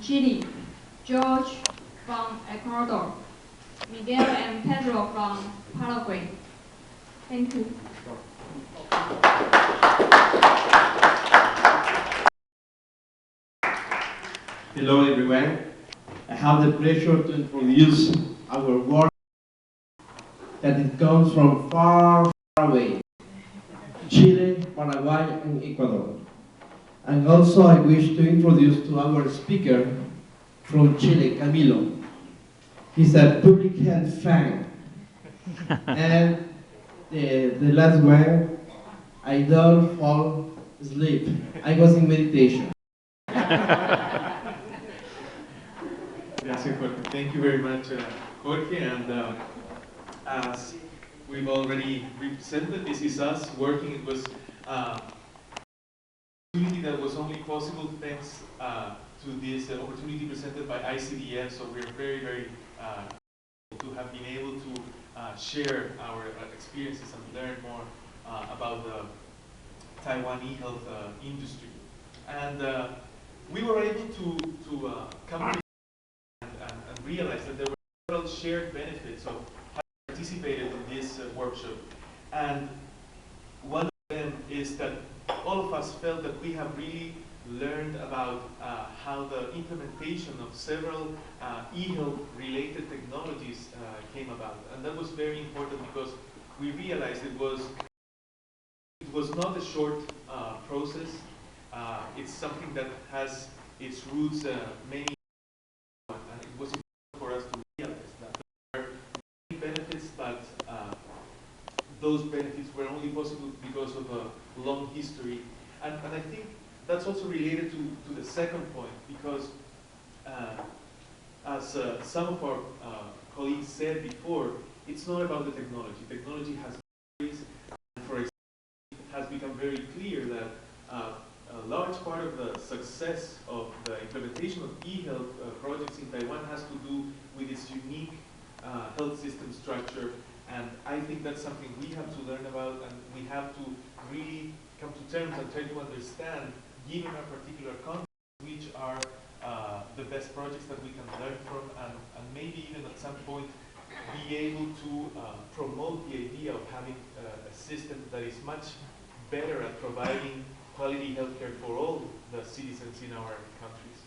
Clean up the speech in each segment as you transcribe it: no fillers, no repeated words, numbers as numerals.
Chile, George from Ecuador, Miguel and Pedro from Paraguay. Thank you. Hello everyone. I have the pleasure to introduce our work that it comes from far, far away. Chile, Paraguay and Ecuador. And also I wish to introduce to our speaker from Chile, Camilo. He's a public health fan. And the last one, I don't fall asleep. I was in meditation. Gracias, Jorge. Thank you very much, Jorge. And as we've already represented, this is us working. It was an opportunity that was only possible thanks to this opportunity presented by ICDF. So we're very, very to have been able to share our experiences and learn more about the Taiwan e-health industry. And we were able to come to and realize that there were several shared benefits of having participated in this workshop. And one of them is that all of us felt that we have really learned about how the implementation of several e-health related technologies came about. And that was very important because we realized it was not a short process. It's something that has its roots many, and it was important for us to realize that there are many benefits, but those benefits were only possible because of a long history. And I think that's also related to the second point, because as some of our colleagues said before, it's not about the technology. Technology has boundaries, and for example, it has become very clear that a large part of the success of the implementation of e-health projects in Taiwan has to do with its unique health system structure. And I think that's something we have to learn about, and we have to really come to terms and try to understand, given our particular context, which are the best projects that we can learn from, and maybe even at some point be able to promote the idea of having a system that is much better at providing quality healthcare for all the citizens in our countries.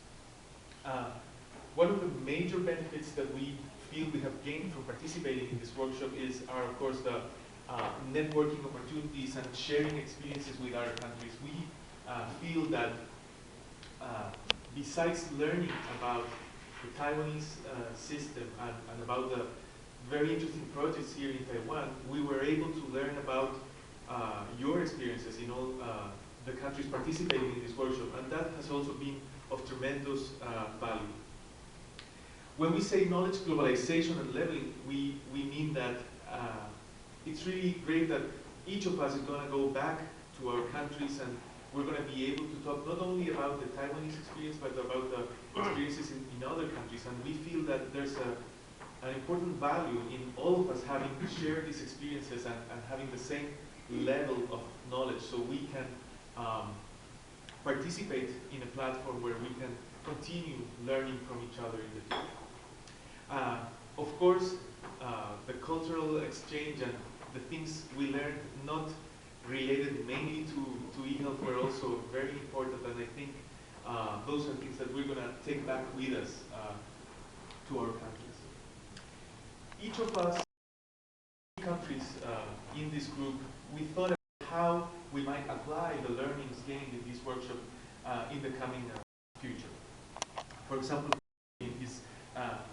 One of the major benefits that we feel we have gained from participating in this workshop are of course the networking opportunities and sharing experiences with other countries. We feel that besides learning about the Taiwanese system and about the very interesting projects here in Taiwan, we were able to learn about your experiences in all the countries participating in this workshop, and that has also been of tremendous value. When we say knowledge globalization and leveling, we mean that it's really great that each of us is going to go back to our countries, and we're going to be able to talk not only about the Taiwanese experience, but about the experiences in other countries. And we feel that there's an important value in all of us having shared these experiences and having the same level of knowledge, so we can participate in a platform where we can continue learning from each other in the future. Of course, the cultural exchange and the things we learned, not related mainly to e-health, were also very important, and I think those are things that we're going to take back with us to our countries. Each of us, countries in this group, we thought about how we might apply the learnings gained in this workshop in the coming future. For example, in his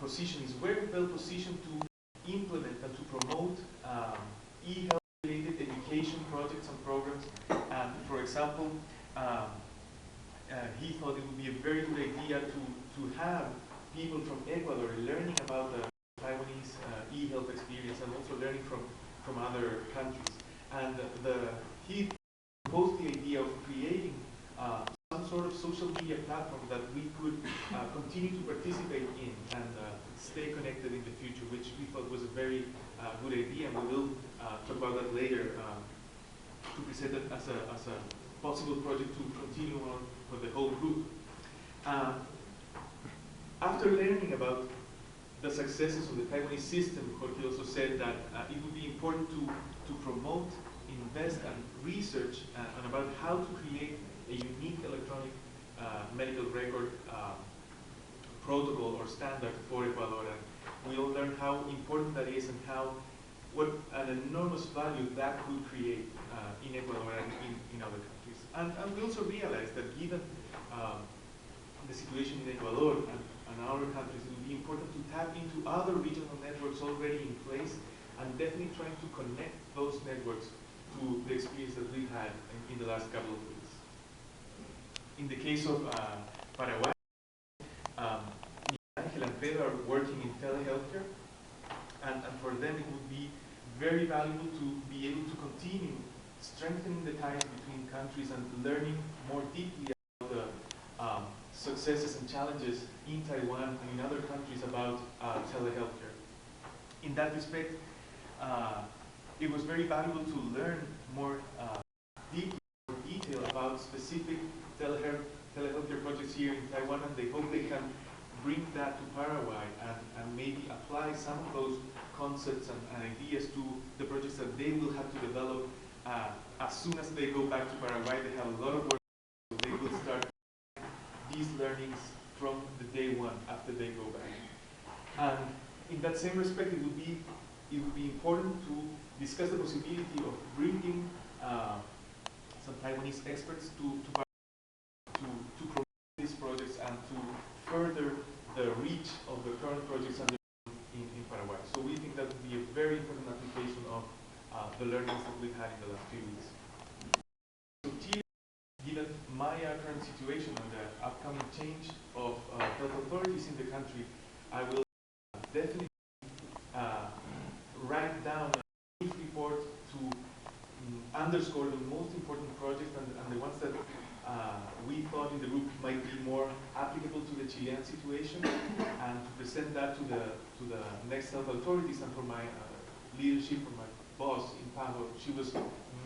position is very well positioned to implement and to promote e-health related education projects and programs. For example, he thought it would be a very good idea to have people from Ecuador learning about the Taiwanese e-health experience and also learning from other countries. And he proposed the idea of creating some sort of social media platform that we could continue to participate in and stay connected in the future, which we thought was a very good idea, and we will talk about that later to present it as a possible project to continue on for the whole group. after learning about the successes of the Taiwanese system, Jorge also said that it would be important to promote, invest, and research on about how to create a unique electronic medical record protocol or standard for Ecuador. And we all learned how important that is and what an enormous value that could create in Ecuador and in other countries. And we also realized that given the situation in Ecuador and other countries, it would be important to tap into other regional networks already in place and definitely trying to connect those networks to the experience that we've had in the last couple of weeks. In the case of Paraguay, Angel and Pedro are working in telehealthcare, and for them it would be very valuable to be able to continue strengthening the ties between countries and learning more deeply about the successes and challenges in Taiwan and in other countries about telehealthcare. In that respect, it was very valuable to learn more deeply, more detail about specific telehealthcare projects here in Taiwan, and they hope they can bring that to Paraguay and maybe apply some of those concepts and ideas to the projects that they will have to develop as soon as they go back to Paraguay. They have a lot of work, so they will start these learnings from the day one after they go back. And in that same respect, it would be important to discuss the possibility of bringing some Taiwanese experts to promote these projects and to further the reach of the current projects in Paraguay. So we think that would be a very important application of the learnings that we've had in the last few weeks. So Chile, given my current situation and the upcoming change of health authorities in the country, I will definitely write down a brief report to underscore the most important projects and the ones that we thought in the group might be more applicable to the Chilean situation, and to present that to the next health authorities. And for my leadership, for my boss in Pago, she was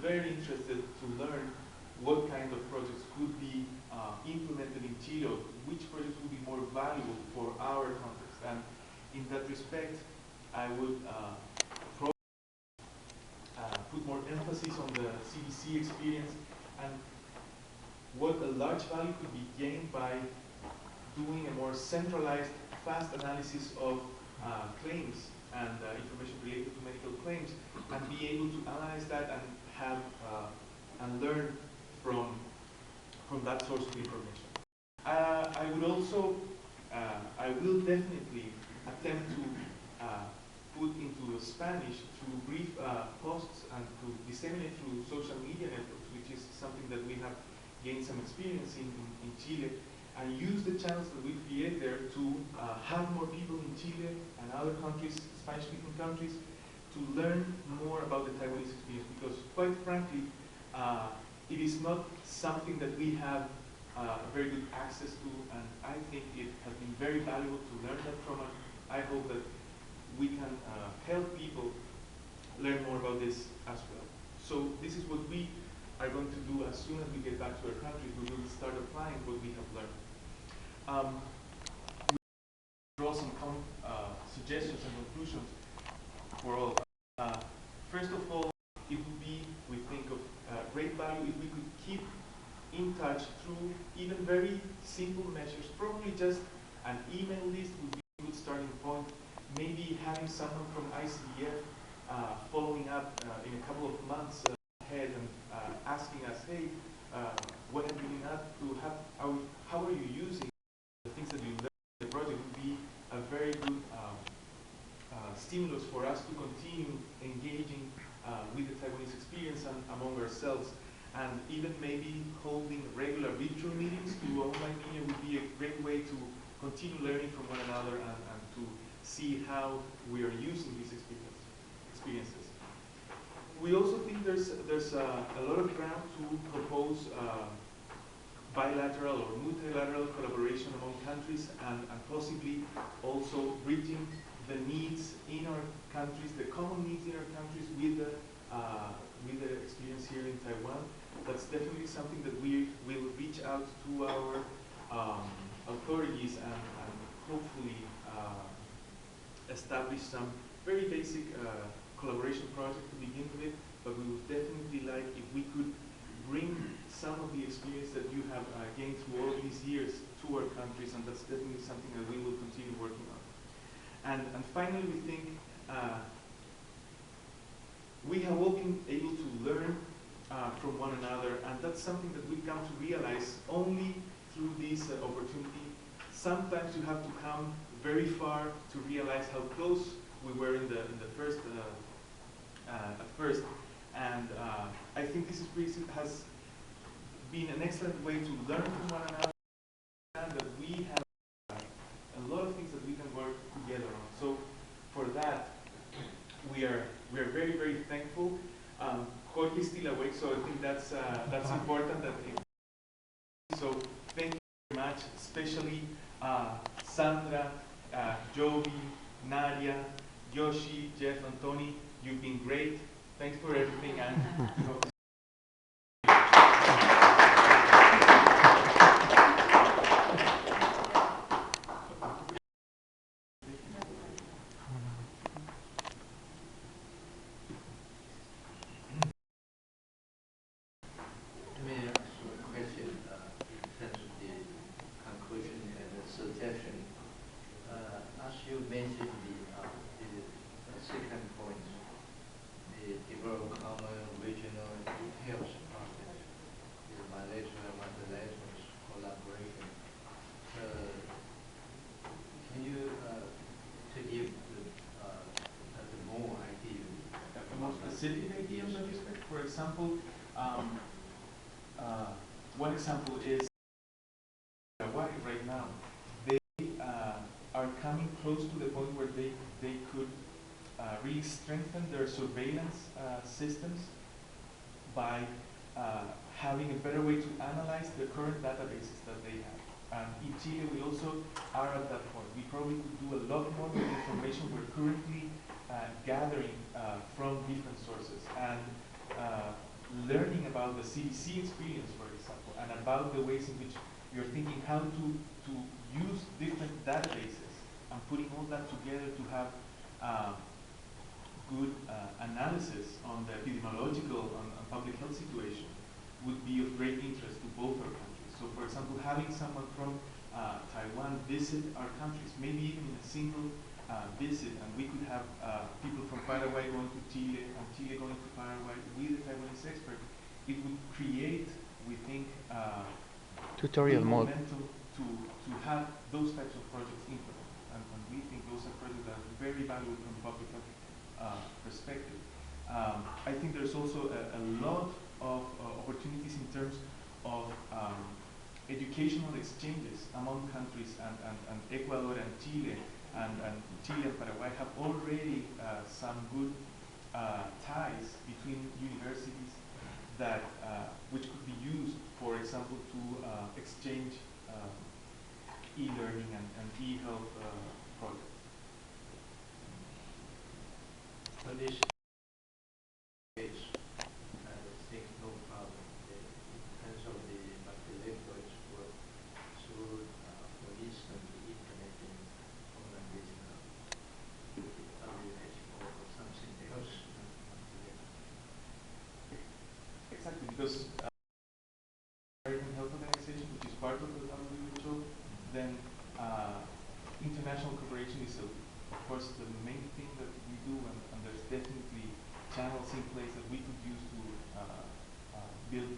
very interested to learn what kind of projects could be implemented in Chile, which projects would be more valuable for our context. And in that respect, I would put more emphasis on the CDC experience and what a large value could be gained by doing a more centralized, fast analysis of claims and information related to medical claims, and be able to analyze that and have and learn from that source of information. I would also, I will definitely attempt to put into Spanish through brief posts and to disseminate through social media networks, which is something that we have gained some experience in Chile, and use the channels that we create there to have more people in Chile and other countries, Spanish-speaking countries, to learn more about the Taiwanese experience, because quite frankly, it is not something that we have very good access to, and I think it has been very valuable to learn that from, and I hope that we can help people learn more about this as well. So this is what we are going to do as soon as we get back to our countries. We will start applying what we have learned. We draw some suggestions and conclusions for all. First of all, it would be, we think, of great value if we could keep in touch through even very simple measures. Probably just an email list would be a good starting point. Maybe having someone from ICDF following up in a couple of months ahead and asking us, hey, what have you been up to? How are you using the things that you learned in the project? Would be a very good stimulus for us to continue engaging with the Taiwanese experience and among ourselves. And even maybe holding regular virtual meetings to online media would be a great way to continue learning from one another and to see how we are using these experiences. We also think there's a lot of ground to propose bilateral or multilateral collaboration among countries, and possibly also bridging the needs in our countries, the common needs in our countries with the experience here in Taiwan. That's definitely something that we will reach out to our authorities and hopefully establish some very basic collaboration project to begin with, but we would definitely like if we could bring some of the experience that you have gained through all these years to our countries, and that's definitely something that we will continue working on. And finally, we think we have all been able to learn from one another, and that's something that we've come to realize only through this opportunity. Sometimes you have to come very far to realize how close we were in the first at first, and I think this has been an excellent way to learn from one another, and that we have a lot of things that we can work together on. So for that, we are very, very thankful. Jorge is still awake, so I think that's important. So thank you very much, especially Sandra, Jovi, Nadia, Yoshi, Jeff, and Tony. You've been great. Thanks for everything, and specific idea in that respect. For example, one example is Paraguay right now. They are coming close to the point where they could really strengthen their surveillance systems by having a better way to analyze the current databases that they have. And in Chile, we also are at that point. We probably could do a lot more with the information we're currently gathering from different sources, and learning about the CDC experience, for example, and about the ways in which you're thinking how to use different databases and putting all that together to have good analysis on the epidemiological and public health situation would be of great interest to both our countries. So, for example, having someone from Taiwan visit our countries, maybe even in a single visit, and we could have people from Paraguay going to Chile and Chile going to Paraguay with a Taiwanese expert. It would create, we think, tutorial mode momentum to have those types of projects implemented. And we think those are projects that are very valuable from a public health perspective. I think there's also a lot of opportunities in terms of educational exchanges among countries, and Ecuador and Chile and Chile and Paraguay have already some good ties between universities that which could be used, for example, to exchange e-learning and e-health projects. On this case, I think no problem. In terms of the multilaterals work, so for instance, implementing online regional WHO or something else. Exactly, because American Health Organization, which is part of the WHO, then international cooperation is, of course, the main thing that we do, and there's definitely channels in place that we could use to build